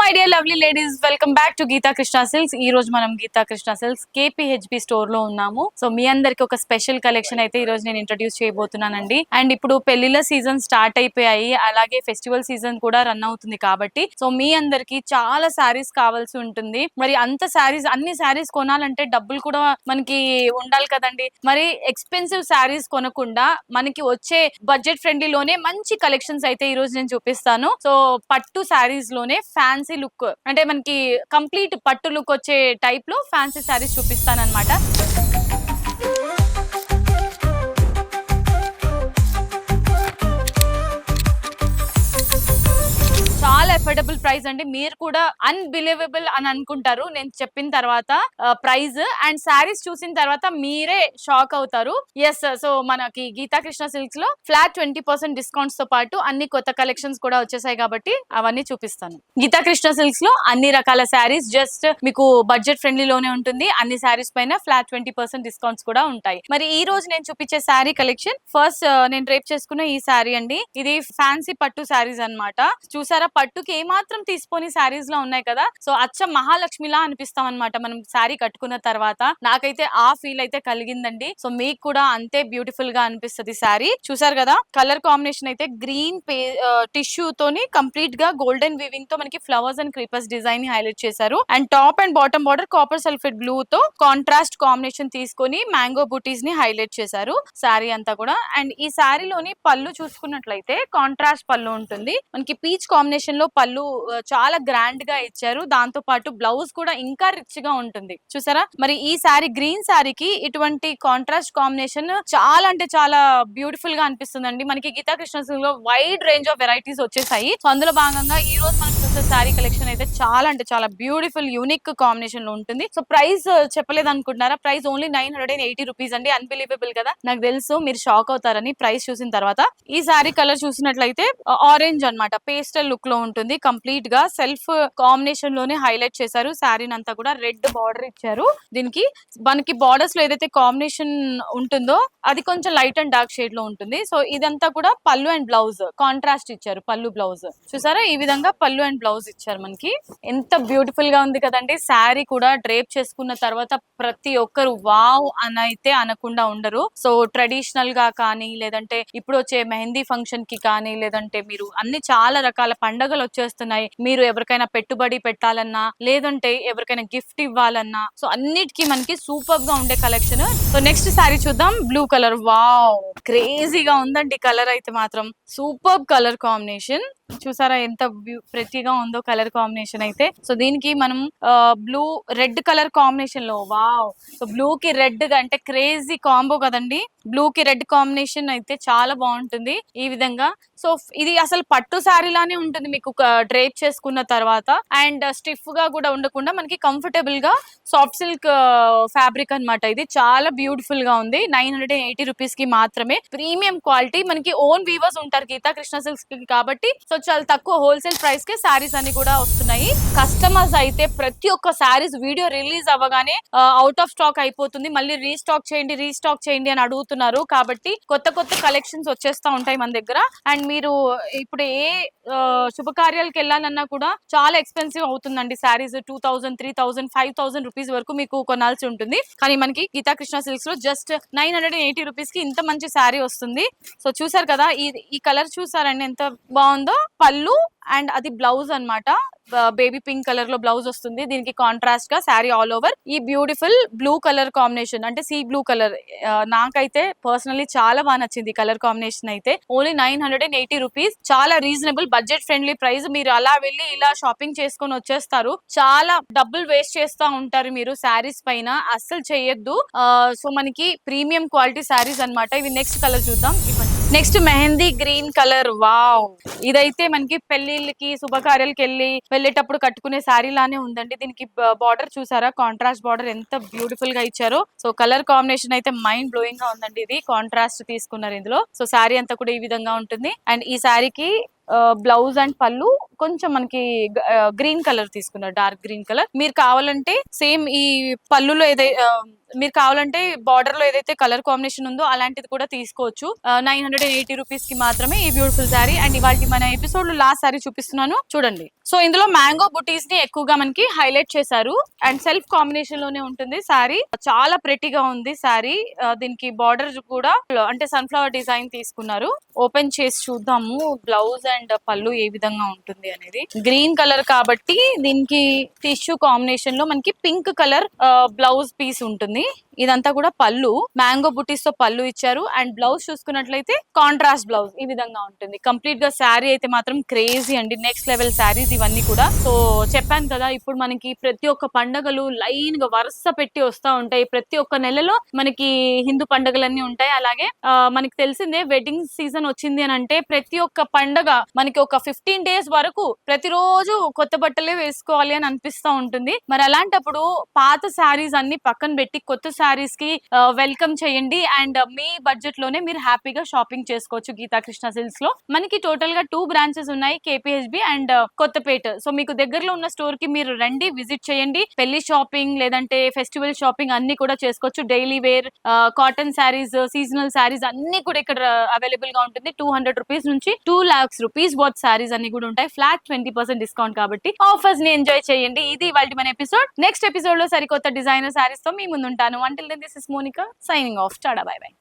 My dear lovely ladies, welcome back to Geetha Krishna silks. ఈ రోజు మనం Geetha Krishna silks KPHB store లో ఉన్నాము. సో మీ అందరికి ఒక స్పెషల్ కలెక్షన్ అయితే ఈ రోజు నేను ఇంట్రడ్యూస్ చేయబోతున్నానండి. అండ్ ఇప్పుడు పెళ్లిళ్ళ సీజన్ స్టార్ట్ అయిపోయాయి, అలాగే ఫెస్టివల్ సీజన్ కూడా రన్ అవుతుంది కాబట్టి సో మీ అందరికి చాలా శారీస్ కావాల్సి ఉంటుంది. మరి అంత శారీస్, అన్ని శారీస్ కొనాలంటే డబ్బులు కూడా మనకి ఉండాలి కదండి. మరి ఎక్స్పెన్సివ్ శారీస్ కొనకుండా మనకి వచ్చే బడ్జెట్ ఫ్రెండ్లీలోనే మంచి కలెక్షన్స్ అయితే ఈ రోజు నేను చూపిస్తాను. సో పట్టు శారీస్ లోనే ఫ్యాన్సీ లుక్, అంటే మనకి కంప్లీట్ పట్టు లుక్ వచ్చే టైప్ లో ఫ్యాన్సీ శారీస్ చూపిస్తాను అనమాట. చాలా అఫోర్డబుల్ ప్రైస్ అండి. మీరు కూడా అన్బిలీవబుల్ అని అనుకుంటారు నేను చెప్పిన తర్వాత ప్రైస్, అండ్ శారీస్ చూసిన తర్వాత మీరే షాక్ అవుతారు. ఎస్, సో మనకి గీతా కృష్ణ సిల్క్స్ లో ఫ్లాట్ 20% డిస్కౌంట్స్ తో పాటు అన్ని కొత్త కలెక్షన్స్ కూడా వచ్చేసాయి కాబట్టి అవన్నీ చూపిస్తాను. గీతా కృష్ణ సిల్క్స్ లో అన్ని రకాల శారీస్ జస్ట్ మీకు బడ్జెట్ ఫ్రెండ్లీలోనే ఉంటుంది. అన్ని శారీస్ పైన ఫ్లాట్ 20% డిస్కౌంట్స్ కూడా ఉంటాయి. మరి ఈ రోజు నేను చూపించే శారీ కలెక్షన్ ఫస్ట్ నేను రేప్ చేసుకున్న ఈ శారీ అండి. ఇది ఫ్యాన్సీ పట్టు శారీస్ అన్నమాట. చూసారా, పట్టుకి ఏమాత్రం తీసుకొని శారీస్ లో ఉన్నాయి కదా. సో అచ్చ మహాలక్ష్మిలా అనిపిస్తాం అనమాట మనం శారీ కట్టుకున్న తర్వాత. నాకైతే ఆ ఫీల్ అయితే కలిగిందండి. సో మీకు కూడా అంతే బ్యూటిఫుల్ గా అనిపిస్తుంది శారీ. చూసారు కదా, కలర్ కాంబినేషన్ అయితే గ్రీన్ టిష్యూ తోని కంప్లీట్ గా గోల్డెన్ వీవింగ్ తో మనకి ఫ్లవర్స్ అండ్ క్రీపర్స్ డిజైన్ ని హైలైట్ చేశారు. And top and bottom border copper sulphate blue తో కాంట్రాస్ట్ కాంబినేషన్ తీసుకొని మ్యాంగో బూటీస్ ని హైలైట్ చేశారు శారీ అంతా కూడా. అండ్ ఈ శారీలోని పళ్ళు చూసుకున్నట్లయితే కాంట్రాస్ట్ పళ్ళు ఉంటుంది. మనకి పీచ్ కాంబినేషన్ లో పళ్ళు చాలా గ్రాండ్ గా ఇచ్చారు. దాంతో పాటు బ్లౌజ్ కూడా ఇంకా రిచ్ గా ఉంటుంది. చూసారా, మరి ఈ శారీ గ్రీన్ శారీకి ఇటువంటి కాంట్రాస్ట్ కాంబినేషన్ చాలా అంటే చాలా బ్యూటిఫుల్ గా అనిపిస్తుందండి. మనకి గీతా కృష్ణ సిల్క్ లో వైడ్ రేంజ్ ఆఫ్ వెరైటీస్ వచ్చేసాయి. సో అందులో భాగంగా ఈ రోజు మనకి చూసే శారీ కలెక్షన్ అయితే చాలా అంటే చాలా బ్యూటిఫుల్ యూనిక్ కాంబినేషన్ లో ఉంటుంది. సో ప్రైస్ చెప్పలేదు అనుకుంటున్నారా? ప్రైస్ ఓన్లీ 980 రూపీస్ అండి. అన్బిలీవబుల్ కదా, నాకు తెలుసు మీరు షాక్ అవుతారని ప్రైస్ చూసిన తర్వాత. ఈ శారీ కలర్ చూసినట్లయితే ఆరెంజ్ అన్నమాట, పేస్టల్ లుక్ లో ఉంటుంది. కంప్లీట్ గా సెల్ఫ్ కాంబినేషన్ లోనే హైలైట్ చేశారు. శారీని అంతా కూడా రెడ్ బార్డర్ ఇచ్చారు. దీనికి మనకి బార్డర్స్ లో ఏదైతే కాంబినేషన్ ఉంటుందో అది కొంచెం లైట్ అండ్ డార్క్ షేడ్ లో ఉంటుంది. సో ఇదంతా కూడా పళ్ళు అండ్ బ్లౌజ్ కాంట్రాస్ట్ ఇచ్చారు. పళ్ళు బ్లౌజ్ చూసారా, ఈ విధంగా పళ్ళు అండ్ బ్లౌజ్ ఇచ్చారు. మనకి ఎంత బ్యూటిఫుల్ గా ఉంది కదండి. శారీ కూడా డ్రేప్ చేసుకున్న తర్వాత ప్రతి ఒక్కరు వావ్ అని అయితే అనకుండా ఉండరు. సో ట్రెడిషనల్ గా కానీ, లేదంటే ఇప్పుడు వచ్చే మెహందీ ఫంక్షన్ కి కానీ, లేదంటే మీరు అన్ని చాలా రకాల పండగలు వచ్చేస్తున్నాయి, మీరు ఎవరికైనా పెట్టుబడి పెట్టాలన్నా, లేదంటే ఎవరికైనా గిఫ్ట్ ఇవ్వాలన్నా, సో అన్నిటికీ మనకి సూపర్ గా ఉండే కలెక్షన్. సో నెక్స్ట్ శారీ చూద్దాం. బ్లూ కలర్, వావ్ క్రేజీగా ఉందండి కలర్ అయితే మాత్రం. సూపర్ కలర్ కాంబినేషన్ చూసారా ఎంత ప్రెటీగా ఉందో కలర్ కాంబినేషన్ అయితే. సో దీనికి మనం బ్లూ రెడ్ కలర్ కాంబినేషన్ లో, వావ్. సో బ్లూ కి రెడ్ అంటే క్రేజీ కాంబో కదండి. బ్లూ కి రెడ్ కాంబినేషన్ అయితే చాలా బాగుంటుంది ఈ విధంగా. సో ఇది అసలు పట్టు శారీ లానే ఉంటుంది మీకు డ్రేప్ చేసుకున్న తర్వాత. అండ్ స్టిఫ్ గా కూడా ఉండకుండా మనకి కంఫర్టబుల్ గా సాఫ్ట్ సిల్క్ ఫ్యాబ్రిక్ అన్నమాట. ఇది చాలా బ్యూటిఫుల్ గా ఉంది. 980 రూపీస్ కి మాత్రమే. Premium quality. మనకి ఓన్ వీవర్స్ ఉంటారు గీతా కృష్ణ సిల్క్స్ కి కాబట్టి సో చాలా తక్కువ హోల్సేల్ ప్రైస్ కే శారీస్ అన్ని కూడా వస్తున్నాయి. కస్టమర్స్ అయితే ప్రతి ఒక్క శారీస్ వీడియో రిలీజ్ అవ్వగానే అవుట్ ఆఫ్ స్టాక్ అయిపోతుంది, మళ్ళీ రీస్టాక్ చేయండి అని అడుగుతున్నారు. కాబట్టి కొత్త కొత్త కలెక్షన్స్ వచ్చేస్తా ఉంటాయి మన దగ్గర. అండ్ మీరు ఇప్పుడు ఏ శుభకార్యాలకు వెళ్ళాలన్నా కూడా చాలా ఎక్స్పెన్సివ్ అవుతుందండి. శారీస్ 2000, 3000, 5000 రూపీస్ వరకు మీకు కొనాల్సి ఉంటుంది. కానీ మనకి గీతా కృష్ణ సిల్క్స్ లో జస్ట్ 980 రూపీస్ కి ఇంత మంచి శారీ వస్తుంది. సో చూసారు కదా, ఈ కలర్ చూసారండి ఎంత బాగుందో. పళ్ళు అండ్ అది బ్లౌజ్ అన్నమాట. బేబీ పింక్ కలర్ లో బ్లౌజ్ వస్తుంది. దీనికి కాంట్రాస్ట్ గా శారీ ఆల్ ఓవర్ ఈ బ్యూటిఫుల్ బ్లూ కలర్ కాంబినేషన్, అంటే సీ బ్లూ కలర్. నాకైతే పర్సనలీ చాలా బాగా నచ్చింది కలర్ కాంబినేషన్ అయితే. ఓన్లీ 980 రూపీస్, చాలా రీజనబుల్ బడ్జెట్ ఫ్రెండ్లీ ప్రైస్. మీరు అలా వెళ్ళి ఇలా షాపింగ్ చేసుకొని వచ్చేస్తారు. చాలా డబ్బులు వేస్ట్ చేస్తా ఉంటారు మీరు శారీస్ పైన, అస్సలు చేయొద్దు. సో మనకి ప్రీమియం క్వాలిటీ శారీస్ అన్నమాట. ఇవి నెక్స్ట్ కలర్ చూద్దాం. Next mehndi green colour, wow. ఇదైతే మనకి పెళ్లిళ్ళకి శుభకార్యాలకి వెళ్ళేటప్పుడు కట్టుకునే శారీ లానే ఉందండి. దీనికి బార్డర్ చూసారా, కాంట్రాస్ట్ బార్డర్ ఎంత బ్యూటిఫుల్ గా ఇచ్చారో. సో కలర్ కాంబినేషన్ అయితే మైండ్ బ్లోయింగ్ గా ఉందండి. ఇది కాంట్రాస్ట్ తీసుకున్నారు ఇందులో. సో శారీ అంతా కూడా ఈ విధంగా ఉంటుంది. అండ్ ఈ శారీకి బ్లౌజ్ అండ్ పళ్ళు కొంచెం మనకి గ్రీన్ కలర్ తీసుకున్నారు, డార్క్ గ్రీన్ కలర్. మీరు కావాలంటే సేమ్ ఈ పళ్ళులో మీరు కావాలంటే బార్డర్ లో ఏదైతే కలర్ కాంబినేషన్ ఉందో అలాంటిది కూడా తీసుకోవచ్చు. 980 రూపీస్ కి మాత్రమే ఈ బ్యూటిఫుల్ శారీ. అండ్ ఇవాళ మన ఎపిసోడ్ లో లాస్ట్ శారీ చూపిస్తున్నాను చూడండి. సో ఇందులో మ్యాంగో బుటీస్ ని ఎక్కువగా మనకి హైలైట్ చేశారు అండ్ సెల్ఫ్ కాంబినేషన్ లోనే ఉంటుంది శారీ. చాలా ప్రెటీగా ఉంది శారీ. దీనికి బార్డర్ కూడా అంటే సన్ఫ్లవర్ డిజైన్ తీసుకున్నారు. ఓపెన్ చేసి చూద్దాము బ్లౌజ్ అండ్ పళ్ళు ఏ విధంగా ఉంటుంది అనేది. గ్రీన్ కలర్ కాబట్టి దీనికి టిష్యూ కాంబినేషన్ లో మనకి పింక్ కలర్ బ్లౌజ్ పీస్ ఉంటుంది. ఇదంతా కూడా పళ్ళు మ్యాంగో బుటీస్ తో పళ్ళు ఇచ్చారు. అండ్ బ్లౌజ్ చూసుకున్నట్లయితే కాంట్రాస్ట్ బ్లౌజ్ ఈ విధంగా ఉంటుంది. కంప్లీట్ గా శారీ అయితే మాత్రం క్రేజీ అండి. నెక్స్ట్ లెవెల్ శారీస్ ఇవన్నీ కూడా. సో చెప్పాను కదా, ఇప్పుడు మనకి ప్రతి ఒక్క పండగలు లైన్ గా వరుస పెట్టి వస్తా ఉంటాయి. ప్రతి ఒక్క నెలలో మనకి హిందూ పండుగలన్నీ ఉంటాయి. అలాగే మనకి తెలిసిందే వెడ్డింగ్ సీజన్ వచ్చింది అని అంటే ప్రతి ఒక్క పండగ మనకి ఒక 15 days వరకు ప్రతిరోజు కొత్త బట్టలే వేసుకోవాలి అని అనిపిస్తా ఉంటుంది. మరి అలాంటప్పుడు పాత శారీస్ అన్ని పక్కన పెట్టి కొత్త శారీస్ కి వెల్కమ్ చేయండి. అండ్ మీ బడ్జెట్ లోనే మీరు హ్యాపీగా షాపింగ్ చేసుకోవచ్చు గీతా కృష్ణ సిల్క్స్ లో. మనకి టోటల్ గా 2 బ్రాంచెస్ ఉన్నాయి, కేపీహెచ్బి అండ్ కొత్తపేట. సో మీకు దగ్గరలో ఉన్న స్టోర్ కి మీరు రండి, విజిట్ చేయండి. పెళ్లి షాపింగ్ లేదంటే ఫెస్టివల్ షాపింగ్ అన్ని కూడా చేసుకోవచ్చు. Daily wear, cotton saris, seasonal saris అన్ని కూడా ఇక్కడ అవైలబుల్ గా ఉంటుంది. 200 రూపీస్ నుంచి 2 lakhs రూపీస్ వర్త్ శారీస్ అన్ని కూడా ఉంటాయి. ఫ్లాట్ 20% డిస్కౌంట్ కాబట్టి ఆఫర్స్ ని ఎంజాయ్ చేయండి. ఇది ఇవాళ మన ఎపిసోడ్. నెక్స్ట్ ఎపిసోడ్ లో సరికొత్త డిజైనర్ శారీస్ తో మీ ముందు ఉంటాను. Until then, this is Monica signing off. Tada, bye bye.